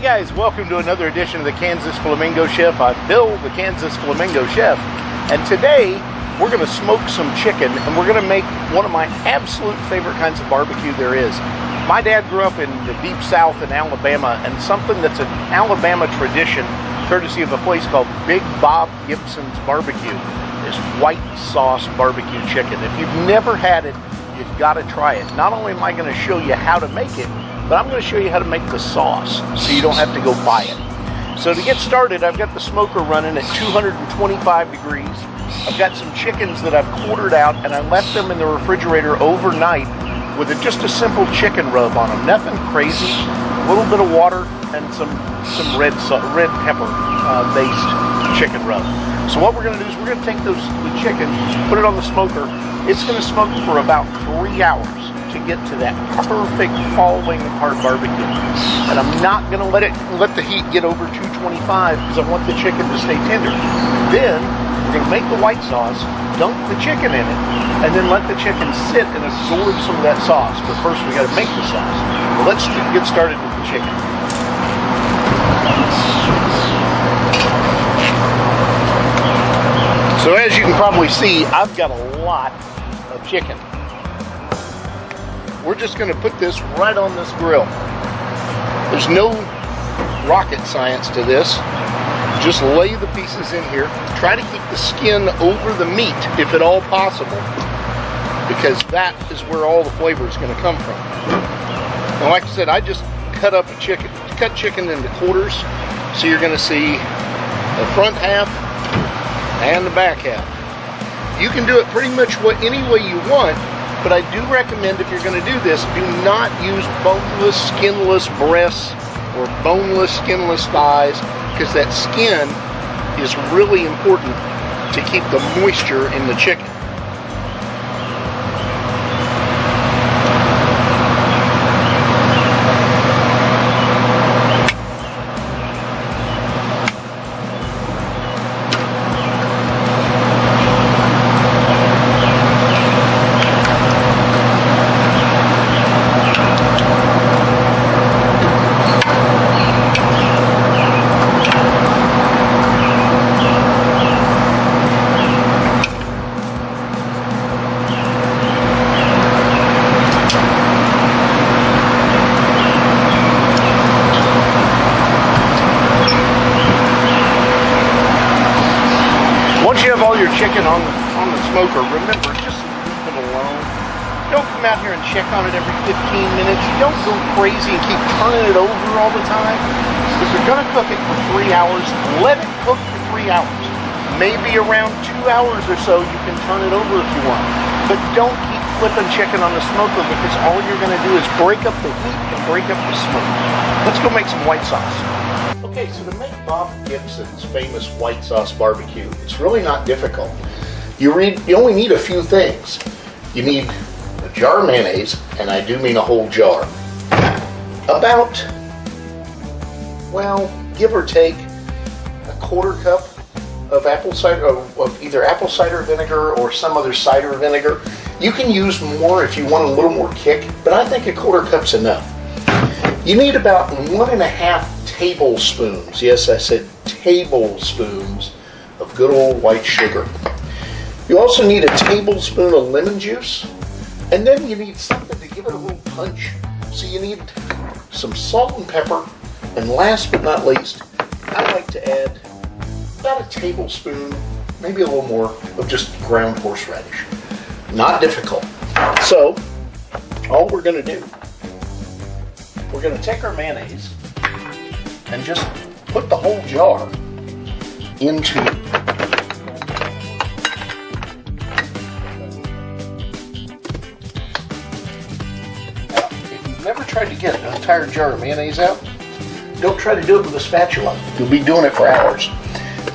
guys, welcome to another edition of the Kansas Flamingo Chef. I'm Bill, the Kansas Flamingo Chef, and today we're going to smoke some chicken, and we're going to make one of my absolute favorite kinds of barbecue there is. My dad grew up in the deep south in Alabama, and something that's an Alabama tradition, courtesy of a place called Big Bob Gibson's Barbecue, is white sauce barbecue chicken. If you've never had it, you've got to try it. Not only am I going to show you how to make it, but I'm going to show you how to make the sauce so you don't have to go buy it. So to get started, I've got the smoker running at 225 degrees. I've got some chickens that I've quartered out, and I left them in the refrigerator overnight with just a simple chicken rub on them. Nothing crazy, a little bit of water and some red pepper based chicken rub. So what we're going to do is we're going to take the chicken, put it on the smoker. It's going to smoke for about 3 hours to get to that perfect falling apart barbecue. And I'm not going to let the heat get over 225 because I want the chicken to stay tender. Then we're going to make the white sauce, dunk the chicken in it, and then let the chicken sit and absorb some of that sauce. But first we got to make the sauce. Well, let's get started with the chicken. So as you can probably see, I've got a lot of chicken. We're just going to put this right on this grill. There's no rocket science to this. Just lay the pieces in here. Try to keep the skin over the meat if at all possible, because that is where all the flavor is going to come from. And like I said, I just cut chicken into quarters, so you're going to see the front half and the back half. You can do it pretty much any way you want, but I do recommend, if you're going to do this, do not use boneless, skinless breasts or boneless, skinless thighs, because that skin is really important to keep the moisture in the chicken. Chicken on the smoker, remember, just leave it alone. Don't come out here and check on it every 15 minutes. Don't go crazy and keep turning it over all the time. If you're going to cook it for 3 hours, let it cook for 3 hours. Maybe around 2 hours or so you can turn it over if you want. But don't keep flipping chicken on the smoker, because all you're going to do is break up the heat and break up the smoke. Let's go make some white sauce. Okay, so to make Bob Gibson's famous white sauce barbecue, it's really not difficult. You only need a few things. You need a jar of mayonnaise, and I do mean a whole jar. About, well, give or take, a quarter cup of either apple cider vinegar or some other cider vinegar. You can use more if you want a little more kick, but I think a quarter cup's enough. You need about 1.5 tablespoons, yes, I said tablespoons, of good old white sugar. You also need a tablespoon of lemon juice, and then you need something to give it a little punch. So you need some salt and pepper, and last but not least, I like to add about a tablespoon, maybe a little more, of just ground horseradish. Not difficult. So, all we're going to do, we're going to take our mayonnaise and just put the whole jar into now, if you've never tried to get an entire jar of mayonnaise out, don't try to do it with a spatula. You'll be doing it for hours.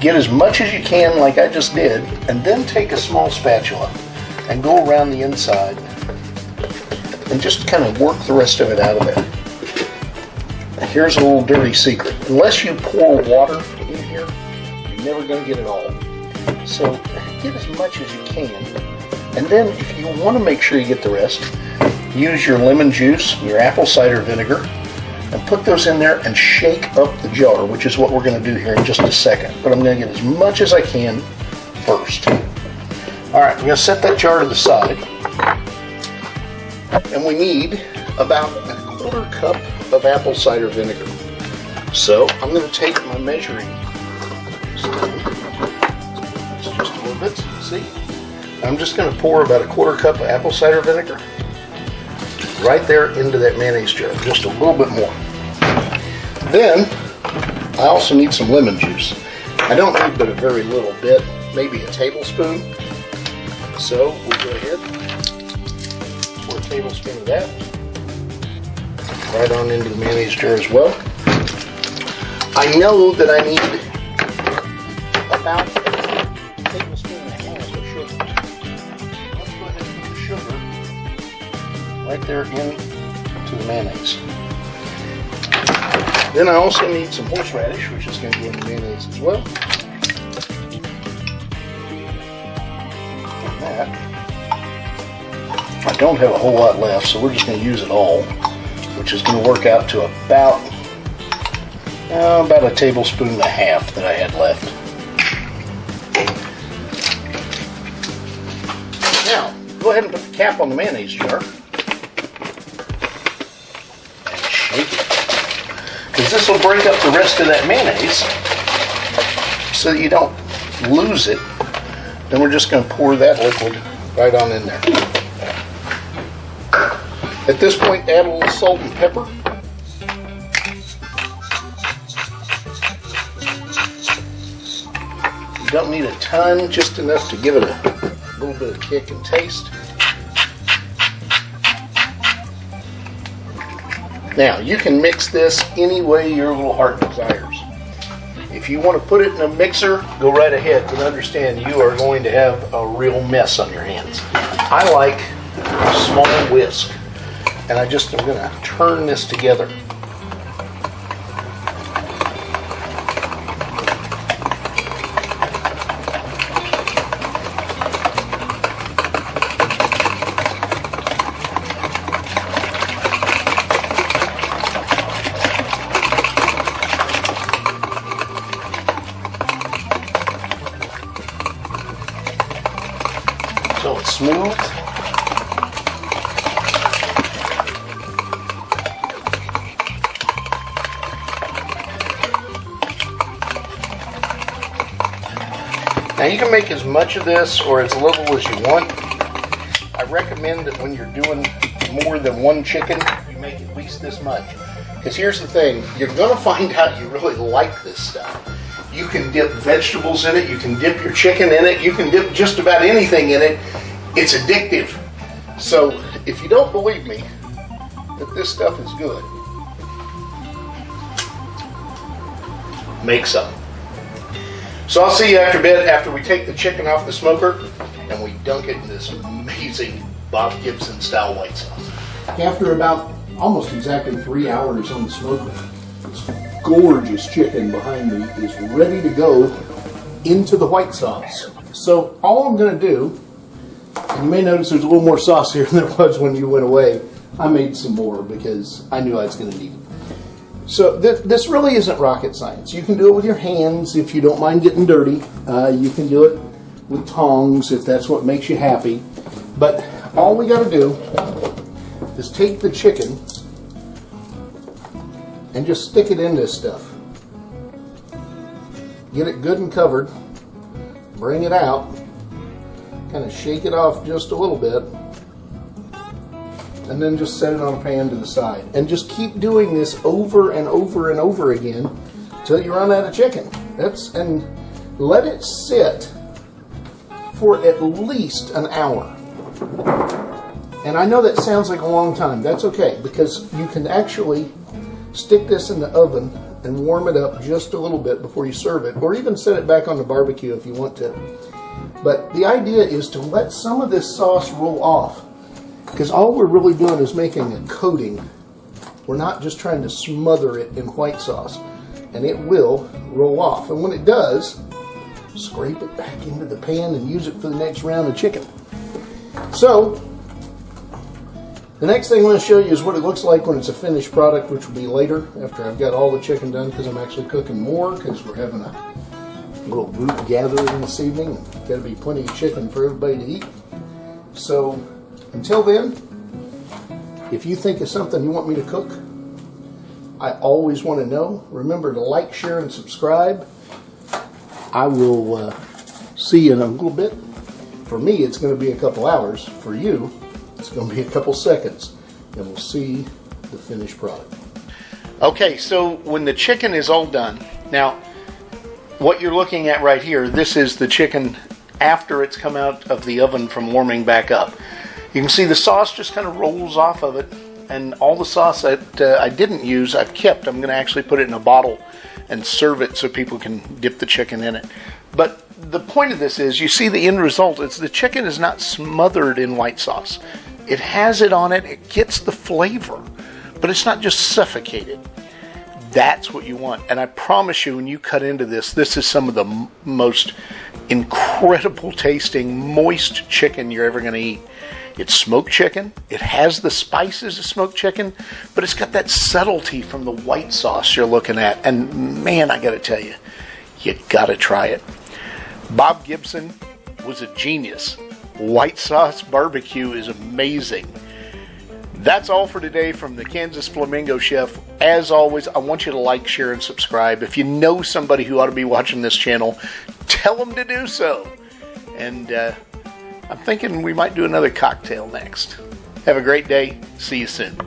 Get as much as you can, like I just did, and then take a small spatula and go around the inside and just kind of work the rest of it out of there. Here's a little dirty secret. Unless you pour water in here, you're never going to get it all. So get as much as you can. And then if you want to make sure you get the rest, use your lemon juice, your apple cider vinegar, and put those in there and shake up the jar, which is what we're going to do here in just a second. But I'm going to get as much as I can first. All right, we're going to set that jar to the side. And we need about a 1/4 cup of apple cider vinegar. So I'm going to take my measuring spoon, just a little bit, so you can see. I'm just going to pour about a 1/4 cup of apple cider vinegar right there into that mayonnaise jar, just a little bit more. Then I also need some lemon juice. I don't need but a very little bit, maybe a tablespoon. So we'll go ahead, pour a tablespoon of that right on into the mayonnaise jar as well. I know that I need about a tablespoon and a half of sugar. Let's go ahead and put the sugar right there into the mayonnaise. Then I also need some horseradish, which is going to go in the mayonnaise as well. And that. I don't have a whole lot left, so we're just going to use it all, which is going to work out to about a tablespoon and a half that I had left. Now, go ahead and put the cap on the mayonnaise jar. And shake it. Because this will break up the rest of that mayonnaise so that you don't lose it. Then we're just going to pour that liquid right on in there. At this point, add a little salt and pepper. You don't need a ton, just enough to give it a little bit of kick and taste. Now, you can mix this any way your little heart desires. If you want to put it in a mixer, go right ahead, but understand you are going to have a real mess on your hands. I like a small whisk, and I'm going to turn this together. So it's smooth. Now you can make as much of this or as little as you want. I recommend that when you're doing more than one chicken, you make at least this much. Because here's the thing, you're going to find out you really like this stuff. You can dip vegetables in it, you can dip your chicken in it, you can dip just about anything in it. It's addictive. So if you don't believe me that this stuff is good, make some. So I'll see you after a bit, after we take the chicken off the smoker and we dunk it in this amazing Bob Gibson style white sauce. After about almost exactly 3 hours on the smoker, this gorgeous chicken behind me is ready to go into the white sauce. So all I'm going to do, and you may notice there's a little more sauce here than there was when you went away. I made some more because I knew I was going to need it. So this really isn't rocket science. You can do it with your hands if you don't mind getting dirty. You can do it with tongs if that's what makes you happy. But all we got to do is take the chicken and just stick it in this stuff. Get it good and covered. Bring it out. Kind of shake it off just a little bit. And then just set it on a pan to the side. And just keep doing this over and over and over again until you run out of chicken. And let it sit for at least an hour. And I know that sounds like a long time. That's okay, because you can actually stick this in the oven and warm it up just a little bit before you serve it, or even set it back on the barbecue if you want to. But the idea is to let some of this sauce roll off, because all we're really doing is making a coating. We're not just trying to smother it in white sauce, and it will roll off. And when it does, scrape it back into the pan and use it for the next round of chicken. So The next thing I'm going to show you is what it looks like when it's a finished product, which will be later after I've got all the chicken done, because I'm actually cooking more because we're having a little group gathering this evening. Got to be plenty of chicken for everybody to eat. So until then, if you think of something you want me to cook, I always want to know. Remember to like, share, and subscribe. I will see you in a little bit. For me, it's going to be a couple hours. For you, it's going to be a couple seconds, and we'll see the finished product. Okay, so when the chicken is all done, now what you're looking at right here, this is the chicken after it's come out of the oven from warming back up. You can see the sauce just kind of rolls off of it, and all the sauce that I didn't use, I've kept. I'm going to actually put it in a bottle and serve it so people can dip the chicken in it. But the point of this is, you see the end result, is the chicken is not smothered in white sauce. It has it on it, it gets the flavor, but it's not just suffocated. That's what you want. And I promise you, when you cut into this, this is some of the most incredible tasting, moist chicken you're ever going to eat. It's smoked chicken. It has the spices of smoked chicken, but it's got that subtlety from the white sauce you're looking at. And man, I got to tell you, you got to try it. Bob Gibson was a genius. White sauce barbecue is amazing. That's all for today from the Kansas Flamingo Chef. As always, I want you to like, share, and subscribe. If you know somebody who ought to be watching this channel, tell them to do so. And I'm thinking we might do another cocktail next. Have a great day. See you soon.